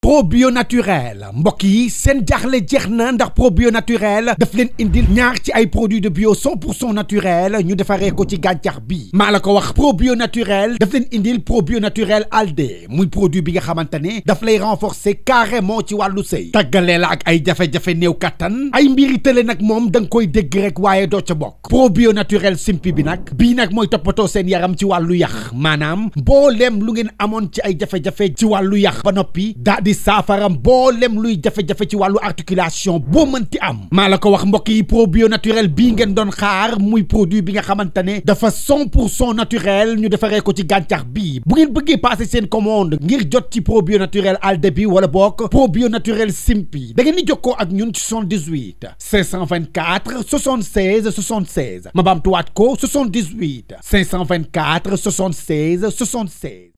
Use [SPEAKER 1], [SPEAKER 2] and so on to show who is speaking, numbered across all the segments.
[SPEAKER 1] probio naturel mbokk yi seen jaaxle jeex na ndax probio naturel daf leen indil ñaar ci ay produits de bio 100% naturel ñu defaree ko ci gàncax bi maa la ko wax probio naturel daf leen indil probio naturel alde muy produit bi nga xamante ne daf lay renforcer carrément ci wàllu sëy tàggalee la ak ay jafe-jafe néew kattan ay mbiri tële nag moom da nga koy dégg rek waaye doo ca bokk probio naturel simpi bi nag bii nag mooy toppatoo seen yaram ci wàllu yax maanaam mbooleem lu ngeen amoon ci ay jafe-jafe ci wàllu yax ba noppi daa di saafara mbooleem luy jafe-jafe ci wàllu articulation boo mënti am maa la ko wax mbokk yi probio naturel bii ngeen doon xaar muy produit bi nga xamante ne dafa 100% naturel ñu defaree ko ci gàncax bii bu ngeen bëggee passer seen commande ngir jot ci probio naturel alde bi wala bokk probio naturel simpi da ngeen di jokkoo ak ñun ci 78 524 76 76 ma baamtuwaat ko 78 524 76 76.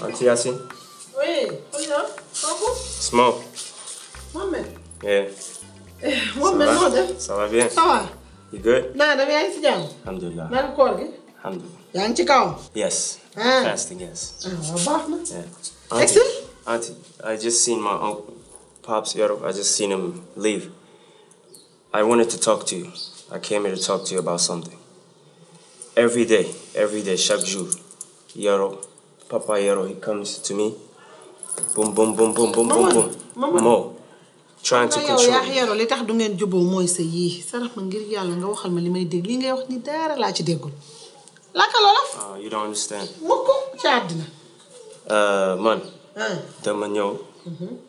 [SPEAKER 2] Auntie Yassine?
[SPEAKER 3] Oui, bonjour. Bonjour.
[SPEAKER 2] Small.
[SPEAKER 3] Mohamed.
[SPEAKER 2] Yeah.
[SPEAKER 3] Mohamed, noo def?
[SPEAKER 2] Ça va bien?
[SPEAKER 3] Ça va.
[SPEAKER 2] You good?
[SPEAKER 3] Naa def yaa ngi si jàmm.
[SPEAKER 2] Alhamdulillah.
[SPEAKER 3] Naka koor gi.
[SPEAKER 2] Alhamdulillah.
[SPEAKER 3] yaa ngi ci kawam.
[SPEAKER 2] Yes.
[SPEAKER 3] Ah.
[SPEAKER 2] Fasting, yes.
[SPEAKER 3] Waaw baax na.
[SPEAKER 2] Yeah. Auntie, I just seen my uncle, Pops Yoro. I just seen him leave. I wanted to talk to you. I came here to talk to you about something. Every day, chaque jour, Yoro, Papa Yoro, he comes to me. Boom, boom, boom, boom, boom, boom, boom. Mo. Trying to control
[SPEAKER 3] yow yaa Yoro li tax du ngeen juboo mooy sa yii sarax ma ngir yàlla nga waxal ma li may dégg li ngay wax ni dara laa ci déggul. Laka Wolof.
[SPEAKER 2] You don't understand.
[SPEAKER 3] Mukk ci àddina.
[SPEAKER 2] Man. Dama ñëw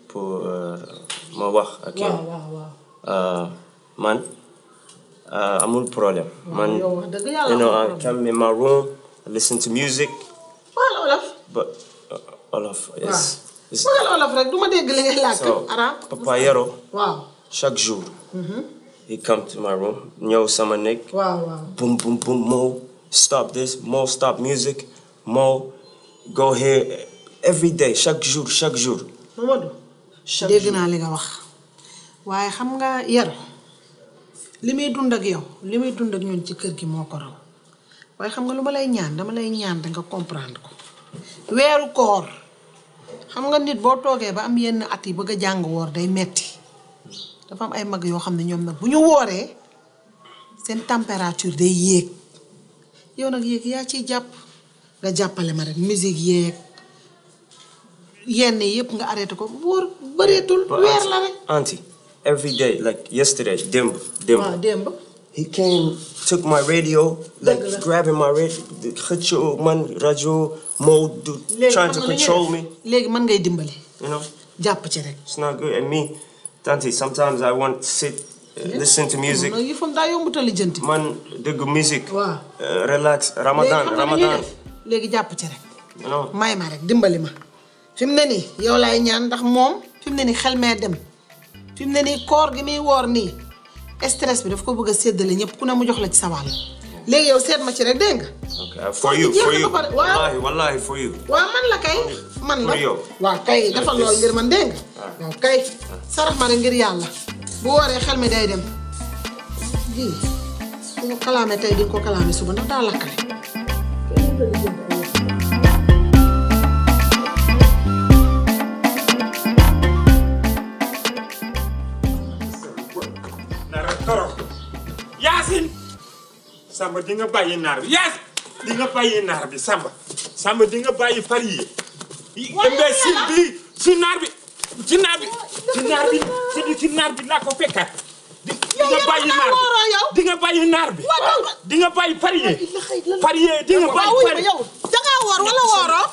[SPEAKER 2] pour ma wax ak yow.
[SPEAKER 3] waaw.
[SPEAKER 2] Man amul problème. Man
[SPEAKER 3] yow wax dëgg yàlla
[SPEAKER 2] you know, I come in my room, I listen to music.
[SPEAKER 3] Waxal Wolof.
[SPEAKER 2] But Wolof is.
[SPEAKER 3] Waxal Wolof rek du ma dégg li ngay làkk.
[SPEAKER 2] So Papa Yoro.
[SPEAKER 3] Waaw.
[SPEAKER 2] Chaque jour. He come to my room. ñëw sama néeg.
[SPEAKER 3] waaw.
[SPEAKER 2] Boom, boom, boom, Mo, stop this. Mo, stop music. Mo, go here. Every day, chaque jour.
[SPEAKER 3] Mamadou. dégg naa li nga wax. waaye xam nga Yoro li muy dund ak yow li muy dund ak ñun ci kër gi moo ko raw waaye xam nga lu ma lay ñaan dama lay ñaan danga comprendre ko weeru koor xam nga nit boo toogee ba am yenn at yi bëgg a jàng woor day metti dafa am ay mag yoo xam ne ñoom nag bu ñu wooree seen température day yéeg yow nag yéeg yaa ciy jàpp nga jàppale ma rek musique yéeg yenn yëpp nga arrêté ko wóor bëreetul weer la rek.
[SPEAKER 2] Auntie, every day, like yesterday, démb.
[SPEAKER 3] waaw démb.
[SPEAKER 2] He came, took my radio, like grabbing my radio, xëccoo man rajo, Mo, trying to control me.
[SPEAKER 3] léegi mën ngay dimbali.
[SPEAKER 2] You know?
[SPEAKER 3] jàpp ci rek.
[SPEAKER 2] It's not good. And me, Auntie, sometimes I want to sit, listen to music.
[SPEAKER 3] non yëfam daa yomb a lijjanti.
[SPEAKER 2] Man, dégg musique.
[SPEAKER 3] waaw.
[SPEAKER 2] Relax, Ramadan.
[SPEAKER 3] léegi jàpp ci rek.
[SPEAKER 2] You know?
[SPEAKER 3] may ma rek dimbali ma. fi mu ne nii yow laay ñaan ndax moom fi mu ne nii xel mee dem fi mu ne nii koor gi muy woor nii stress bi daf ko bëgg a séddale ñëpp ku ne mu jox la ci sa wàll léegi yow seet ma ci rek dégg nga.
[SPEAKER 2] ok for you wallahi for you.
[SPEAKER 3] waaw man la kay. man la waaw kay defal loolu ngir man dégg nga. waaw kay sarax ma rek ngir yàlla bu wooree xel mi day dem ji bu ko kalaame tey di nga ko kalaame suba ndax daa lakkale.
[SPEAKER 4] Yaasin Samba di nga bàyyi naar bi Yaasin di nga bàyyi naar bi Samba di nga bàyyi pari yi imbécile bi ci naar bi laa ko fekkaat di nga bàyyi naar bi di nga bàyyi naar bi di nga bàyyi pari yi di nga bàyyi pari
[SPEAKER 3] yow da nga woor wala wooroo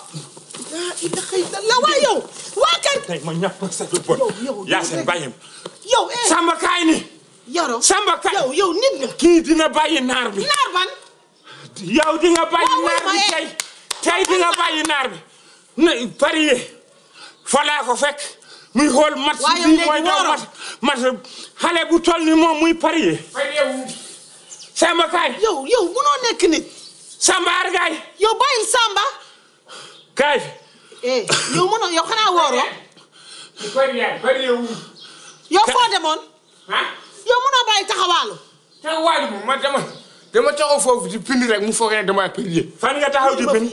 [SPEAKER 3] la waa yow waa kër
[SPEAKER 4] tey ma ñàpp sa du bon yaa seen bàyyam
[SPEAKER 3] yow
[SPEAKER 4] Samba kaay ni
[SPEAKER 3] Yoro
[SPEAKER 4] Samba kaay
[SPEAKER 3] yow nit nga
[SPEAKER 4] kii dina bàyyi naar bi
[SPEAKER 3] naar ban
[SPEAKER 4] yow di nga bàyyi naar bi tey di nga bàyyi naar bi na parier fa laa ko fekk muy xool match bi mooy daw match xale bu toll ni moom muy parier Samba kaay
[SPEAKER 3] yow munoo nekk nit
[SPEAKER 4] Samba argaay
[SPEAKER 3] yow bàyyil Samba
[SPEAKER 4] kaay
[SPEAKER 3] yow munoo yow xanaa wooroo
[SPEAKER 4] parier
[SPEAKER 3] yow foo demoon yow munoo bàyyi taxawaalu
[SPEAKER 5] moom ma dama taxaw foofu di bind rek mu foog ne dama parier.
[SPEAKER 4] fan nga taxaw di bind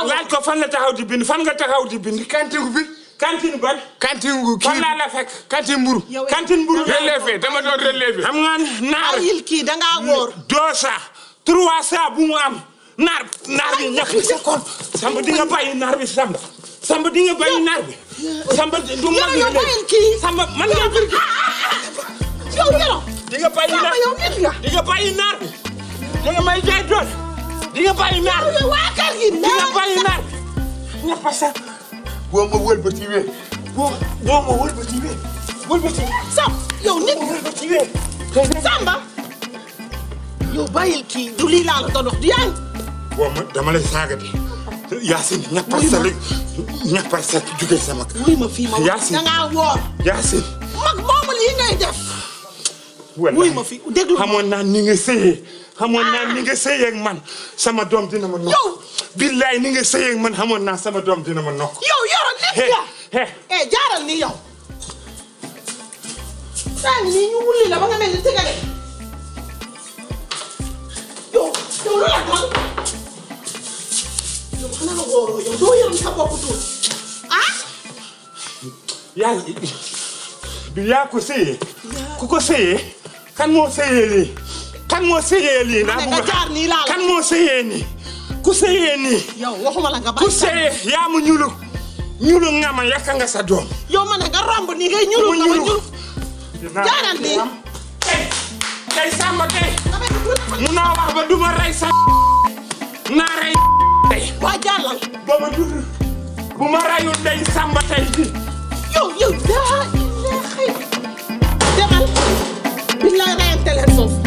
[SPEAKER 4] laaj ko fan la taxaw di bind fan nga taxaw di bind
[SPEAKER 5] cantine bi
[SPEAKER 4] cantine ban
[SPEAKER 5] cantine gu kii
[SPEAKER 4] fan laa la fekk
[SPEAKER 5] cantine mburu
[SPEAKER 4] cantine mburu
[SPEAKER 5] relevé dama doon relevé
[SPEAKER 4] xam nga naar
[SPEAKER 3] ayil kii da ngaa wóor
[SPEAKER 4] 200 300 bu mu am naar bi ñàkk sa kon Samba di nga bàyyi naar bi Samba di nga bàyyi naar bi Samba du mag
[SPEAKER 3] yow bàyyil kii
[SPEAKER 4] Samba man nga bir
[SPEAKER 3] yow Yoro
[SPEAKER 4] di nga bàyyi naar
[SPEAKER 3] yow nit nga
[SPEAKER 4] di nga bàyyi naar bi di nga may jaay doon di nga bàyyi naar
[SPEAKER 3] yow waa kër gi
[SPEAKER 4] di nga bàyyi naar ñàpp sa
[SPEAKER 5] boo ma wëlbati wee
[SPEAKER 4] wëlbati
[SPEAKER 3] Sam yow nit Samba yow bàyyil kii du lii laa la doon wax du yaa ngi
[SPEAKER 4] dama lay saaga de Yacine ñàppal sa jóge sama
[SPEAKER 3] wuy ma fii ma wax
[SPEAKER 4] Yacine
[SPEAKER 3] da ngaa woor
[SPEAKER 4] Yacine
[SPEAKER 3] mag moomu lii ngay def wuy ma fi déglu
[SPEAKER 4] xamoon naa ni nga sëyee ak man sama doom dina ma nokk
[SPEAKER 3] yow
[SPEAKER 4] billaay ni nga sëyee ak man xamoon naa sama doom dina ma nokk
[SPEAKER 3] yow Yoro nit nga jaaral nii yow saa ngi nii ñu wulli la ba nga mel ni tëgale yow lu la dal yow xanaa wóoroo yow doo yërëm sa bopp tuuti
[SPEAKER 4] yaa ko sëyee ku ko sëyee kan moo sëyee lii kan moo sëyee lii naa
[SPEAKER 3] nga jaar nii laa la
[SPEAKER 4] kan moo sëyee nii ku sëyee nii
[SPEAKER 3] yow waxuma la nga
[SPEAKER 4] ku sëyee yaa mu ñulu nga ma yàkka nga sa doom
[SPEAKER 3] yow ma ne nga romb nii ngay ñulu nga ma ñulu jaaral nii
[SPEAKER 4] tey Samba tey munoo wax ba duma rey sa naa rey tey
[SPEAKER 3] waa jàllal
[SPEAKER 4] ba ma dund bu ma reyul day Samba tey
[SPEAKER 3] yow daa xëy demal biñ lay reyante leen foofu.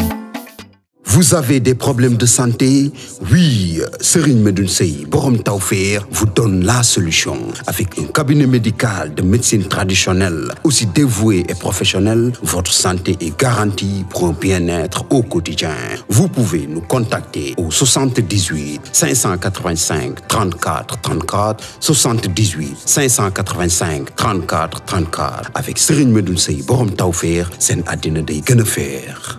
[SPEAKER 6] Vous avez des problèmes de santé? Oui, Serigne Medoune Sey Borom Tawfeex vous donne la solution. Avec un cabinet médical de médecine traditionnelle, aussi dévoué et professionnel, votre santé est garantie pour un bien-être au quotidien. Vous pouvez nous contacter au 78 585 34 34, 78 585 34 34. Avec Serigne Medoune Sey Borom Tawfeex, seen àddina day gën a feex.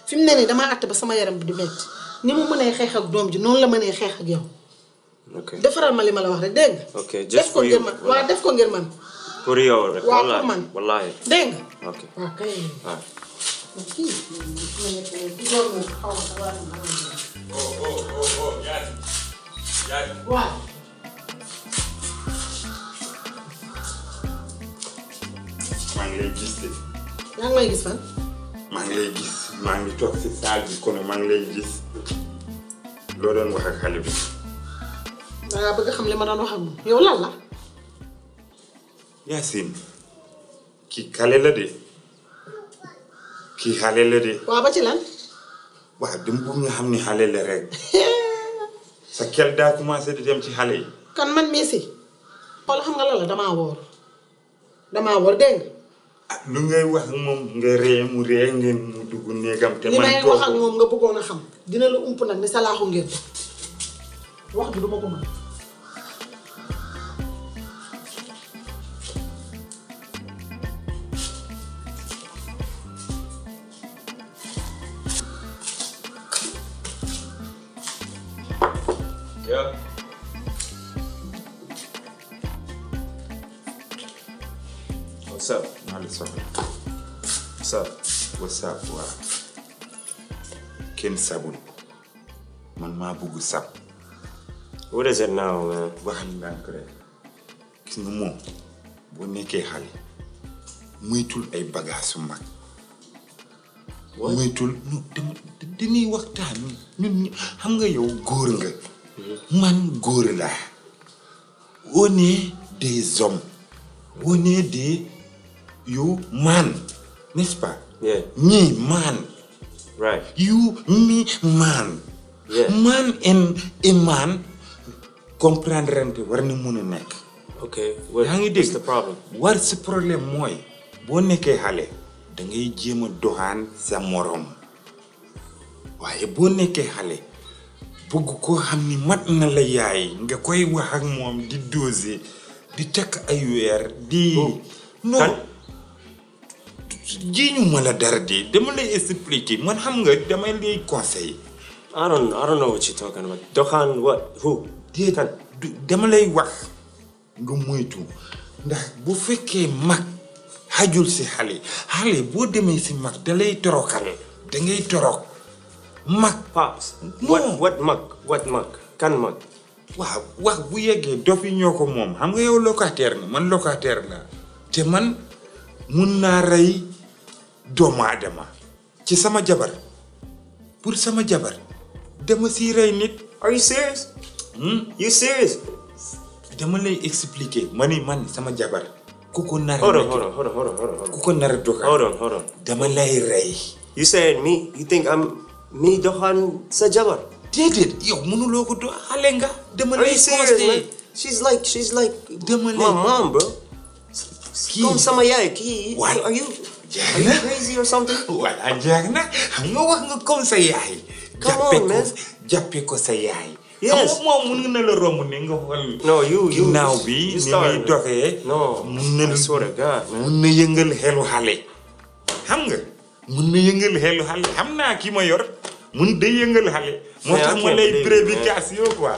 [SPEAKER 3] fi mu ne nii damaa àtt ba sama yaram bi di métti ni mu mënee xeex ak doom ji noonu la mënee xeex ak yow.
[SPEAKER 2] ok
[SPEAKER 3] defaral ma li ma la wax rek dégg nga.
[SPEAKER 2] ok just for you
[SPEAKER 3] def ko ngir man waaw def ko ngir man.
[SPEAKER 2] pour yow rek.
[SPEAKER 3] waaw pour man
[SPEAKER 2] wallaahi.
[SPEAKER 3] dégg nga.
[SPEAKER 2] ok
[SPEAKER 3] waaw kay.
[SPEAKER 2] waaw.
[SPEAKER 3] kii waaw.
[SPEAKER 4] maa ngi lay gis de.
[SPEAKER 3] yaa ngi may gis fan.
[SPEAKER 4] maa ngi lay gis maa ngi toog si saal bi kon maa ngi lay gis loo doon wax ak xale bi.
[SPEAKER 3] dangaa bëgg xam li ma doon wax ak moom yow lan la.
[SPEAKER 4] Yacine kii xale la de kii xale la de.
[SPEAKER 3] waaw ba ci lan.
[SPEAKER 4] waaw dama bëgg nga xam ni xale la rek sa kel daa commencé di dem ci xale yi.
[SPEAKER 3] kan man mii si xool xam nga lan la damaa woor dégg nga.
[SPEAKER 4] ah lu ngay wax ak moom nga ree mu ree ngeen mu dugg néegam te
[SPEAKER 3] li
[SPEAKER 4] man
[SPEAKER 3] may wax ak moom nga bëggoon a xam dina la ump nag ni salaaxu ngeen wax bi du ma ko mën.
[SPEAKER 2] Yeah. What's up?
[SPEAKER 4] maa ngi soxla.
[SPEAKER 2] What's up?
[SPEAKER 5] What's up, waa kenn sabul man maa bëgg sab.
[SPEAKER 2] What is it now, man?
[SPEAKER 5] waxal ndànk rek gis nga moom boo nekkee xale muytul ay bagage su mag. muytul dañuy waxtaan ñun xam nga yow góor nga. man góor laa. on est des hommes. on est des you man, n'est-ce pas?
[SPEAKER 2] Yeah.
[SPEAKER 5] Me man.
[SPEAKER 2] Right.
[SPEAKER 5] You me man.
[SPEAKER 2] Yeah.
[SPEAKER 5] Man and a man comprendre war na mën a nekk.
[SPEAKER 2] Okay. What's the problem?
[SPEAKER 5] What's the problem mooy boo nekkee xale da ngay jéem a doxaan sa morom waaye boo nekkee xale bëgg koo xam ni mat na la yaay nga koy wax ak moom di doser di takk ay weer di. non jiiñu ma la dara di dama lay expliquer man xam nga damay lay conseil.
[SPEAKER 2] I don't know what you're talking about. Doxaan what? Who?
[SPEAKER 5] dama lay wax nga moytu ndax bu fekkee mag xajul si xale boo demee si mag da lay torokal da ngay torok mag.
[SPEAKER 2] Pops. What mag? Kan mag?
[SPEAKER 5] waaw wax bu yeggee dof yi ñoo ko moom xam nga yow locataire nga man locataire la te man mun naa rey doomu aadama ci sama jabar pour sama jabar dama si rey nit.
[SPEAKER 2] Are you serious? You serious?
[SPEAKER 5] dama lay expliquer man sama jabar ku ko nar.
[SPEAKER 2] Hold on.
[SPEAKER 5] ku ko nar doxal.
[SPEAKER 2] Hold on.
[SPEAKER 5] dama lay rey.
[SPEAKER 2] You saying me? You think I'm me doxaan sa jabar?
[SPEAKER 5] déedéet yow mënuloo ko doxale nga. dama
[SPEAKER 2] Are
[SPEAKER 5] lay
[SPEAKER 2] you serious, man?
[SPEAKER 5] conseiller.
[SPEAKER 2] She's like
[SPEAKER 5] dama lay
[SPEAKER 2] my mom, bro. Comme sama yaay kii.
[SPEAKER 5] What?
[SPEAKER 2] Are you crazy or something?
[SPEAKER 5] wala jeex na xam nga wax nga comme sa yaay.
[SPEAKER 2] Come on, man.
[SPEAKER 5] jàppe ko sa yaay.
[SPEAKER 2] Yes.
[SPEAKER 5] xam nga moom mun na la romb ne nga xool.
[SPEAKER 2] No, you
[SPEAKER 5] ginnaaw bi ni muy doxee.
[SPEAKER 2] No, I swear to God, man.
[SPEAKER 5] mun na yëngal xelu xale. xam nga mun na yëngal xelu xale xam naa ki ma yor mun day yëngal xale. moo tax ma lay prédication quoi.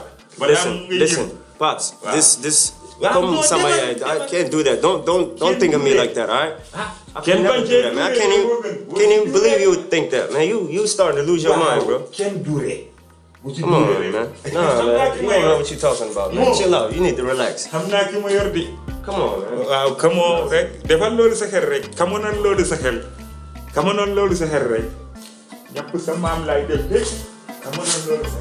[SPEAKER 2] Listen, Pops. This come sama yaay. I can't do that. Don't think of me like that, all right? I can't never do that, man. I can't even believe you would think that, man. You starting to lose your mind, bro.
[SPEAKER 5] Kenn dure.
[SPEAKER 2] Come on, man. Nah, man. You don't know what you're talking about, man. Chill out. You need to relax.
[SPEAKER 5] xam naa ki ma yor di.
[SPEAKER 2] Come on, man.
[SPEAKER 5] waaw come on rek defal loolu sa xel rek kamoon loolu sa xel rek ñàpp sa maam laay def de kamoon loolu sa